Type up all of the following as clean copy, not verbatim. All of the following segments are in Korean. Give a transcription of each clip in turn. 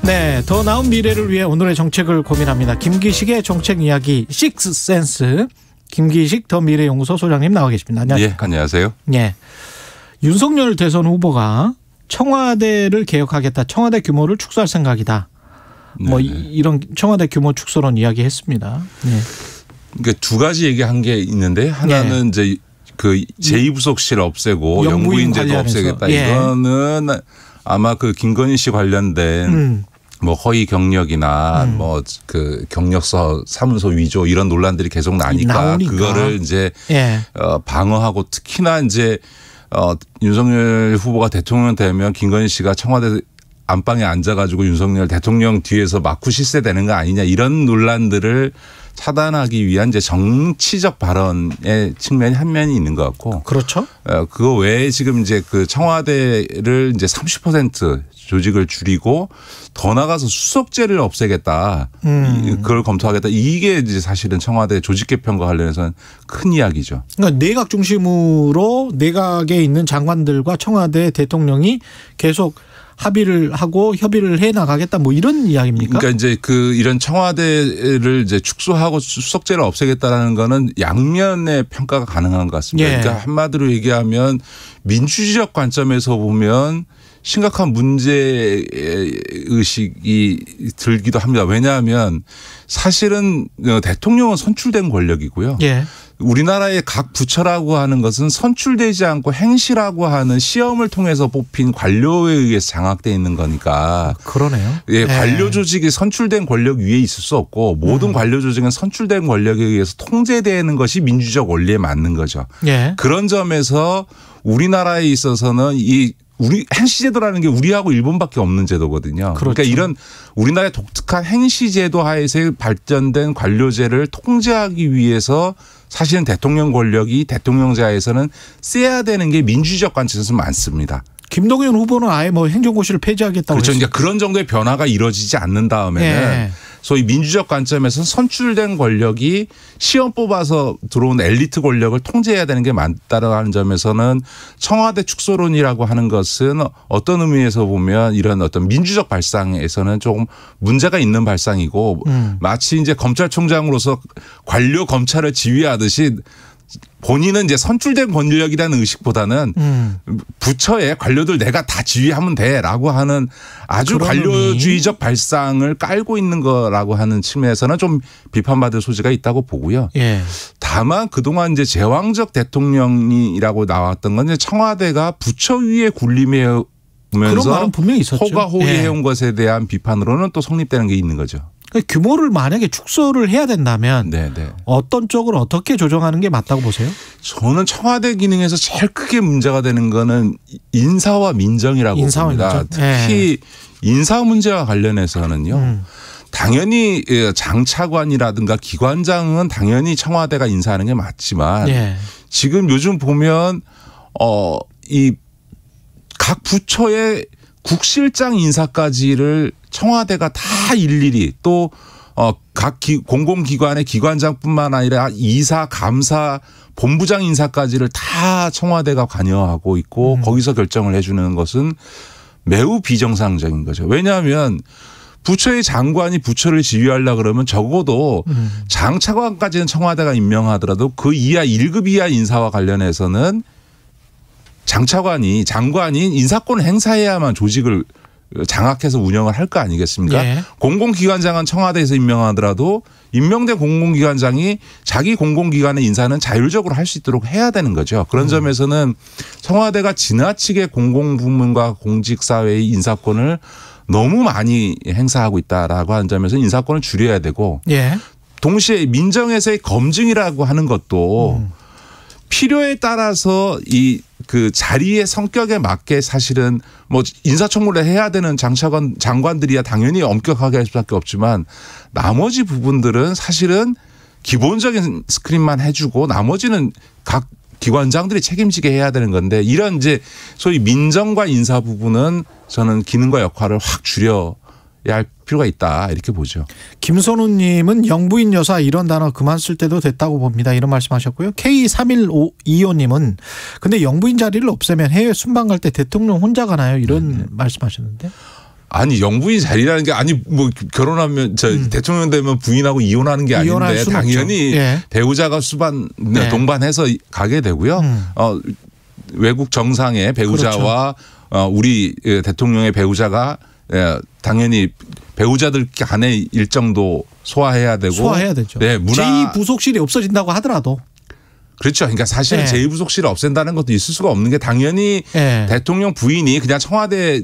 네, 더 나은 미래를 위해 오늘의 정책을 고민합니다. 김기식의 정책 이야기 식스센스. 김기식 더 미래연구소 소장님 나와 계십니다. 안녕하세요. 예, 안녕하세요. 예, 윤석열 대선 후보가 청와대를 개혁하겠다. 청와대 규모를 축소할 생각이다. 뭐 이런 청와대 규모 축소론 이야기했습니다. 예. 그러니까 두 가지 얘기한 게 있는데 하나는 이제 그 제2부속실 없애고 영부인제도 없애겠다. 예. 이거는 아마 그 김건희 씨 관련된 뭐 허위 경력이나 뭐 그 경력서 사문서 위조 이런 논란들이 계속 나오니까 그거를 이제 방어하고 특히나 이제 윤석열 후보가 대통령 되면 김건희 씨가 청와대 안방에 앉아가지고 윤석열 대통령 뒤에서 마쿠 실세되는 거 아니냐 이런 논란들을 차단하기 위한 이제 정치적 발언의 측면이 한 면이 있는 것 같고. 그렇죠. 그거 외에 지금 이제 그 청와대를 이제 30% 조직을 줄이고 더 나가서 수석제를 없애겠다. 그걸 검토하겠다. 이게 이제 사실은 청와대 조직 개편과 관련해서는 큰 이야기죠. 그러니까 내각 중심으로 내각에 있는 장관들과 청와대 대통령이 계속 합의를 하고 협의를 해 나가겠다 뭐 이런 이야기입니까? 그러니까 이제 그 이런 청와대를 이제 축소하고 수석제를 없애겠다라는 거는 양면의 평가가 가능한 것 같습니다. 예. 그러니까 한마디로 얘기하면 민주주의적 관점에서 보면 심각한 문제 의식이 들기도 합니다. 왜냐하면 사실은 대통령은 선출된 권력이고요. 예. 우리나라의 각 부처라고 하는 것은 선출되지 않고 행시라고 하는 시험을 통해서 뽑힌 관료에 의해서 장악되어 있는 거니까. 그러네요. 예, 관료 조직이 선출된 권력 위에 있을 수 없고 모든 관료 조직은 선출된 권력에 의해서 통제되는 것이 민주적 원리에 맞는 거죠. 예. 그런 점에서 우리나라에 있어서는 우리 행시제도라는 게 우리하고 일본밖에 없는 제도거든요. 그렇죠. 그러니까 이런 우리나라의 독특한 행시제도 하에서 발전된 관료제를 통제하기 위해서 사실은 대통령 권력이 대통령제하에서는 세야 되는 게 민주적 관점에서 많습니다. 김동연 후보는 아예 뭐 행정고시를 폐지하겠다고 그렇죠. 이제 그런 정도의 변화가 이루어지지 않는 다음에는 소위 민주적 관점에서 선출된 권력이 시험 뽑아서 들어온 엘리트 권력을 통제해야 되는 게 맞다라는 점에서는 청와대 축소론이라고 하는 것은 어떤 의미에서 보면 이런 어떤 민주적 발상에서는 조금 문제가 있는 발상이고 마치 이제 검찰총장으로서 관료 검찰을 지휘하듯이 본인은 이제 선출된 권력이라는 의식보다는 부처의 관료들 내가 다 지휘하면 돼라고 하는 아주 관료주의적 발상을 깔고 있는 거라고 하는 측면에서는 좀 비판받을 소지가 있다고 보고요. 예. 다만 그동안 이제 제왕적 대통령이라고 나왔던 건 이제 청와대가 부처 위에 군림해 오면서 호가호위해온 것에 대한 비판으로는 또 성립되는 게 있는 거죠. 규모를 만약에 축소를 해야 된다면 어떤 쪽을 어떻게 조정하는 게 맞다고 보세요? 저는 청와대 기능에서 제일 크게 문제가 되는 거는 인사와 민정이라고 봅니다. 특히 인사 문제와 관련해서는요. 당연히 장차관이라든가 기관장은 당연히 청와대가 인사하는 게 맞지만 지금 요즘 보면 이 각 부처의 국실장 인사까지를 청와대가 다 일일이 또 각 공공기관의 기관장뿐만 아니라 이사, 감사, 본부장 인사까지를 다 청와대가 관여하고 있고 거기서 결정을 해 주는 것은 매우 비정상적인 거죠. 왜냐하면 부처의 장관이 부처를 지휘하려고 그러면 적어도 장차관까지는 청와대가 임명하더라도 그 이하 1급 이하 인사와 관련해서는 장관이 인사권을 행사해야만 조직을 장악해서 운영을 할 거 아니겠습니까? 공공기관장은 청와대에서 임명하더라도 임명된 공공기관장이 자기 공공기관의 인사는 자율적으로 할 수 있도록 해야 되는 거죠. 그런 점에서는 청와대가 지나치게 공공부문과 공직사회의 인사권을 너무 많이 행사하고 있다라고 하는 점에서 인사권을 줄여야 되고 동시에 민정에서의 검증이라고 하는 것도 필요에 따라서 그 자리의 성격에 맞게 사실은 뭐 인사청문회를 해야 되는 장관들이야 당연히 엄격하게 할 수밖에 없지만 나머지 부분들은 사실은 기본적인 스크린만 해주고 나머지는 각 기관장들이 책임지게 해야 되는 건데 이런 이제 소위 민정과 인사 부분은 저는 기능과 역할을 확 줄여야 할 필요가 있다 이렇게 보죠. 김선우님은 영부인 여사 이런 단어 그만 쓸 때도 됐다고 봅니다. 이런 말씀하셨고요. K3125님은 근데 영부인 자리를 없애면 해외 순방 갈 때 대통령 혼자 가나요? 이런 말씀하셨는데. 아니 영부인 자리라는 게 아니 뭐 결혼하면 대통령 되면 부인하고 이혼하는 게 아닌데 당연히 예. 배우자가 수반 네. 동반해서 가게 되고요. 외국 정상의 배우자와 그렇죠. 우리 대통령의 배우자가 당연히 배우자들 간의 일정도 소화해야 되고 소화해야 되죠. 네, 제2부속실이 없어진다고 하더라도. 그렇죠. 그러니까 사실은 네. 제2부속실을 없앤다는 것도 있을 수가 없는 게 당연히 네. 대통령 부인이 그냥 청와대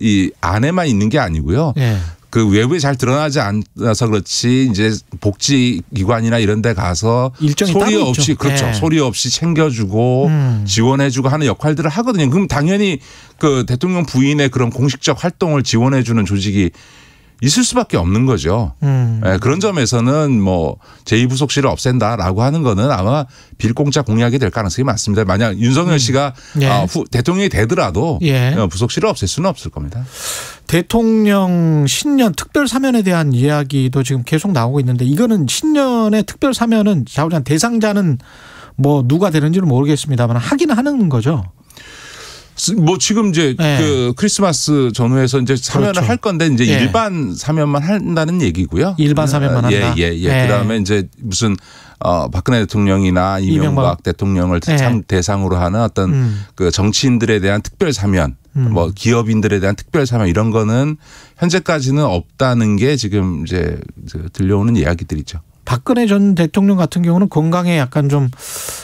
이 안에만 있는 게 아니고요. 네. 그 외부에 잘 드러나지 않아서 그렇지 이제 복지기관이나 이런 데 가서 소리 없이 그렇죠. 네. 소리 없이 챙겨주고 지원해주고 하는 역할들을 하거든요. 그럼 당연히 그 대통령 부인의 그런 공식적 활동을 지원해주는 조직이 있을 수밖에 없는 거죠. 네, 그런 점에서는 뭐 제2부속실을 없앤다라고 하는 거는 아마 빌공짜 공약이 될 가능성이 많습니다. 만약 윤석열 씨가 예. 대통령이 되더라도 예. 부속실을 없앨 수는 없을 겁니다. 대통령 신년 특별 사면에 대한 이야기도 지금 계속 나오고 있는데 이거는 신년의 특별 사면은 자우장 대상자는 뭐 누가 되는지는 모르겠습니다만 하긴 하는 거죠. 뭐 지금 이제 네. 그 크리스마스 전후에서 이제 사면을 그렇죠. 할 건데 이제 예. 일반 사면만 한다는 얘기고요. 일반 사면만 한다. 예. 그다음에 이제 무슨 박근혜 대통령이나 이명박 대통령을 네. 대상으로 하는 어떤 그 정치인들에 대한 특별 사면, 뭐 기업인들에 대한 특별 사면 이런 거는 현재까지는 없다는 게 지금 이제 들려오는 이야기들이죠. 박근혜 전 대통령 같은 경우는 건강에 약간 좀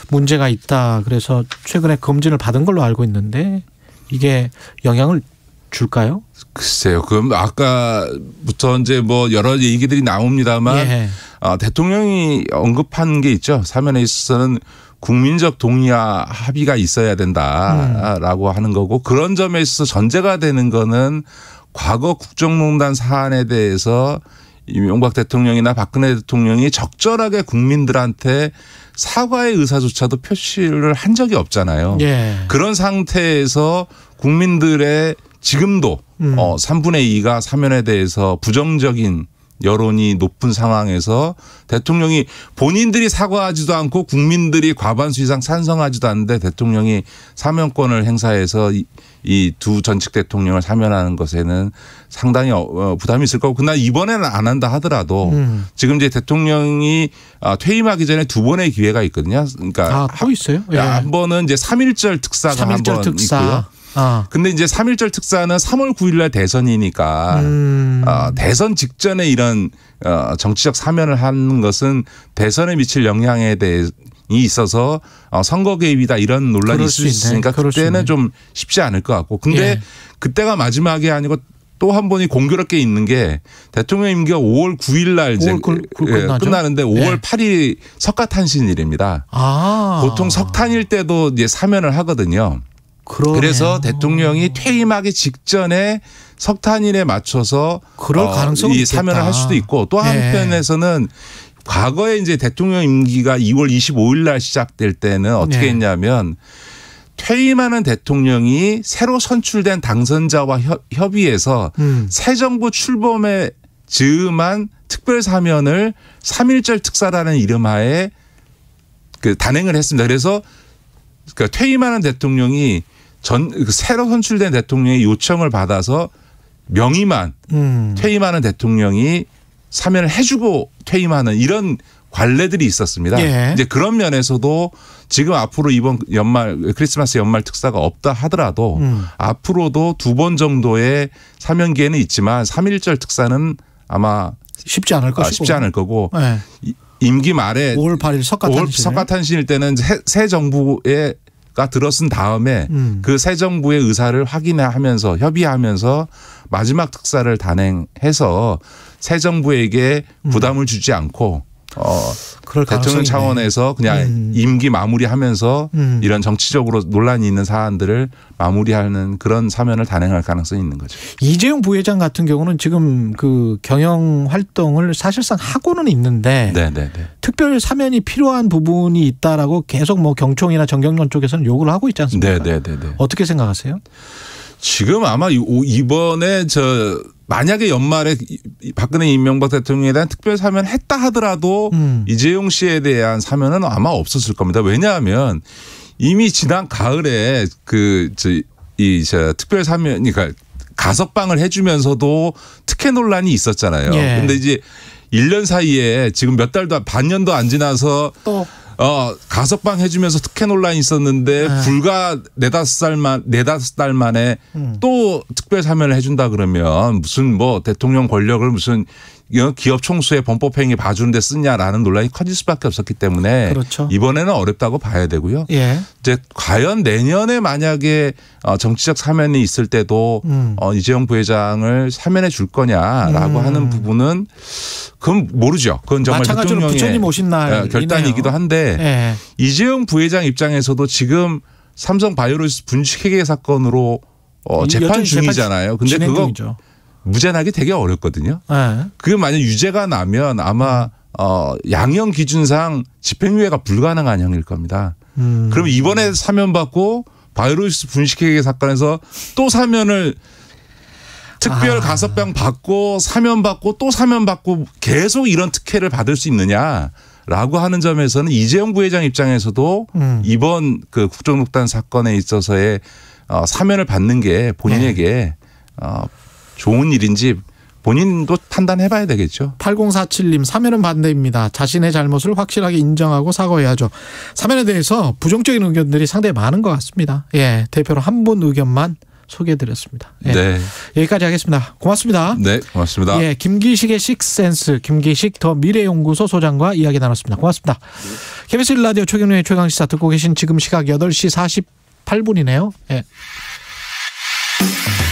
문제가 있다. 그래서 최근에 검진을 받은 걸로 알고 있는데 이게 영향을 줄까요? 글쎄요. 그럼 아까부터 이제 뭐 여러 얘기들이 나옵니다만 예. 대통령이 언급한 게 있죠. 사면에 있어서는 국민적 동의와 합의가 있어야 된다라고 하는 거고 그런 점에 있어서 전제가 되는 거는 과거 국정농단 사안에 대해서 이명박 대통령이나 박근혜 대통령이 적절하게 국민들한테 사과의 의사조차도 표시를 한 적이 없잖아요. 예. 그런 상태에서 국민들의 지금도 3분의 2가 사면에 대해서 부정적인 여론이 높은 상황에서 대통령이 본인들이 사과하지도 않고 국민들이 과반수 이상 찬성하지도 않는데 대통령이 사면권을 행사해서 이 두 전직 대통령을 사면하는 것에는 상당히 부담이 있을 거고 그러나 이번에는 안 한다 하더라도 지금 이제 대통령이 퇴임하기 전에 두 번의 기회가 있거든요. 그러니까 또 있어요? 예. 한 번은 이제 3.1절 특사가 한 번 있고요. 근데 이제 3.1절 특사는 3월 9일 날 대선이니까 대선 직전에 이런 정치적 사면을 하는 것은 대선에 미칠 영향에 대해 이 있어서 선거 개입이다 이런 논란이 있을 수 있으니까 그때는 좀 쉽지 않을 것 같고 근데 예. 그때가 마지막이 아니고 또 한 번이 공교롭게 있는 게 대통령 임기가 5월 9일 날 이제 끝나는데 5월 예. 8일이 석가탄신일입니다. 보통 석탄일 때도 이제 사면을 하거든요. 그러네요. 그래서 대통령이 퇴임하기 직전에 석탄일에 맞춰서 그럴 가능성이 이 사면을 할 수도 있고 또 한편에서는 과거에 이제 대통령 임기가 2월 25일 날 시작될 때는 어떻게 했냐면 퇴임하는 대통령이 새로 선출된 당선자와 협의해서 새 정부 출범에 즈음한 특별 사면을 3.1절 특사라는 이름하에 단행을 했습니다. 그래서 퇴임하는 대통령이 새로 선출된 대통령의 요청을 받아서 명의만 퇴임하는 대통령이 사면을 해주고 퇴임하는 이런 관례들이 있었습니다. 예. 이제 그런 면에서도 지금 앞으로 이번 크리스마스 연말 특사가 없다 하더라도 앞으로도 두 번 정도의 사면 기회는 있지만 3.1절 특사는 아마 쉽지 않을 것이고 쉽지 않을 거고 네. 임기 말에 5월 8일 석가탄신일 때는 새 정부가 들어선 다음에 그 새 정부의 의사를 확인하면서 협의하면서 마지막 특사를 단행해서 새 정부에게 부담을 주지 않고 대통령 차원에서 그냥 임기 마무리하면서 이런 정치적으로 논란이 있는 사안들을 마무리하는 그런 사면을 단행할 가능성이 있는 거죠. 이재용 부회장 같은 경우는 지금 그 경영 활동을 사실상 하고는 있는데 특별 사면이 필요한 부분이 있다라고 계속 뭐 경총이나 정경련 쪽에서는 요구를 하고 있지 않습니까? 어떻게 생각하세요? 지금 아마 이번에 만약에 연말에 박근혜 이명박 대통령에 대한 특별 사면을 했다 하더라도 이재용 씨에 대한 사면은 아마 없었을 겁니다. 왜냐하면 이미 지난 가을에 특별 사면, 그러니까 가석방을 해주면서도 특혜 논란이 있었잖아요. 그런데 이제 1년 사이에 지금 몇 달도 반년도 안 지나서 또 가석방 해주면서 특혜 논란이 있었는데 불과 4-5달 만에 또 특별 사면을 해준다 그러면 무슨 뭐 대통령 권력을 무슨 기업 총수의 범법행위 봐주는데 쓰냐라는 논란이 커질 수밖에 없었기 때문에 그렇죠. 이번에는 어렵다고 봐야 되고요. 이제 과연 내년에 만약에 정치적 사면이 있을 때도 이재용 부회장을 사면해 줄 거냐라고 하는 부분은 그건 모르죠. 그건 정말 대통령의 부처님 오신 날 결단이기도 한데 이재용 부회장 입장에서도 지금 삼성 바이오로직 분식회계 사건으로 재판 중이잖아요. 근데 그거 중이죠. 무죄나기 되게 어렵거든요. 그게 만약 유죄가 나면 아마 양형 기준상 집행유예가 불가능한 형일 겁니다. 그럼 이번에 사면받고 바이오로직 분식회계 사건에서 또 사면을 특별 가석방 받고 사면받고 또 사면받고 계속 이런 특혜를 받을 수 있느냐라고 하는 점에서는 이재용 부회장 입장에서도 이번 그 국정농단 사건에 있어서의 사면을 받는 게 본인에게 좋은 일인지 본인도 판단해 봐야 되겠죠. 8047님 사면은 반대입니다. 자신의 잘못을 확실하게 인정하고 사과해야죠. 사면에 대해서 부정적인 의견들이 상당히 많은 것 같습니다. 대표로 한 분 의견만 소개해드렸습니다. 네. 여기까지 하겠습니다. 고맙습니다. 네, 고맙습니다. 김기식의 식센스, 김기식 더 미래연구소 소장과 이야기 나눴습니다. 고맙습니다. KBS 1라디오 최경영의 최강시사 듣고 계신 지금 시각 8시 48분이네요.